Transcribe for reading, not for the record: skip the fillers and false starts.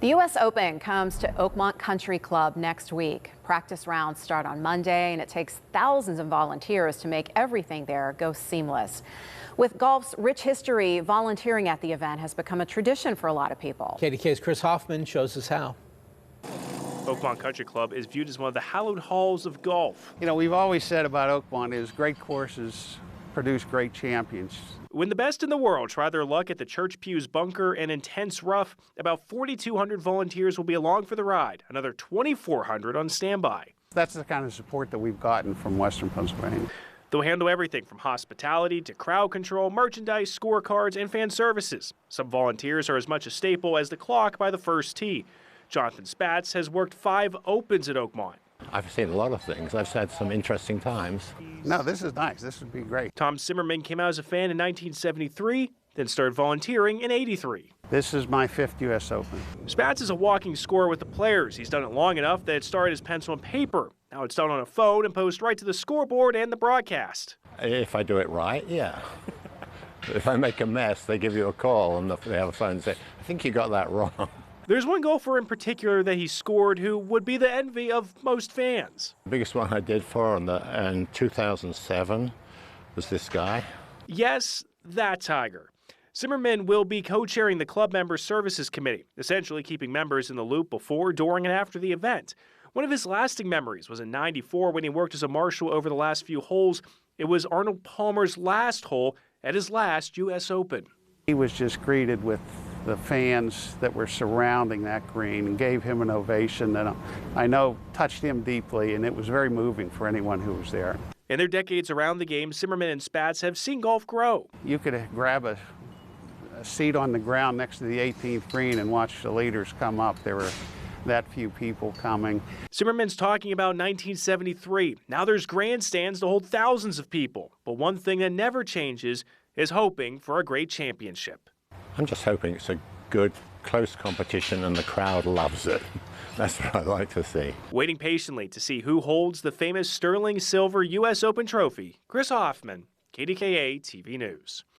The U.S. Open comes to Oakmont Country Club next week. Practice rounds start on Monday, and it takes thousands of volunteers to make everything there go seamless. With golf's rich history, volunteering at the event has become a tradition for a lot of people. KDKA's Chris Hoffman shows us how. Oakmont Country Club is viewed as one of the hallowed halls of golf. You know, we've always said about Oakmont is great courses produce great champions. When the best in the world try their luck at the Church Pew's bunker and intense rough, about 4,200 volunteers will be along for the ride, another 2,400 on standby. That's the kind of support that we've gotten from Western Pennsylvania. They'll handle everything from hospitality to crowd control, merchandise, scorecards, and fan services. Some volunteers are as much a staple as the clock by the first tee. Jonathan Spatz has worked 5 Opens at Oakmont. I've seen a lot of things. I've had some interesting times. No, this is nice. This would be great. Tom Zimmerman came out as a fan in 1973, then started volunteering in '83. This is my 5th U.S. Open. Spatz is a walking score with the players. He's done it long enough that it started as pencil and paper. Now it's done on a phone and posted right to the scoreboard and the broadcast. If I do it right, yeah. If I make a mess, they give you a call and they have a phone and say, I think you got that wrong. There's one golfer in particular that he scored who would be the envy of most fans. The biggest one I did for in 2007 was this guy. Yes, that Tiger. Zimmerman will be co-chairing the club members' services committee, essentially keeping members in the loop before, during, and after the event. One of his lasting memories was in '94 when he worked as a marshal over the last few holes. It was Arnold Palmer's last hole at his last U.S. Open. He was just greeted with the fans that were surrounding that green and gave him an ovation that I know touched him deeply, and it was very moving for anyone who was there. In their decades around the game, Zimmerman and Spatz have seen golf grow. You could grab a seat on the ground next to the 18th green and watch the leaders come up. There were that few people coming. Zimmerman's talking about 1973. Now there's grandstands to hold thousands of people. But one thing that never changes is hoping for a great championship. I'm just hoping it's a good, close competition and the crowd loves it. That's what I'd like to see. Waiting patiently to see who holds the famous sterling silver U.S. Open trophy, Chris Hoffman, KDKA-TV News.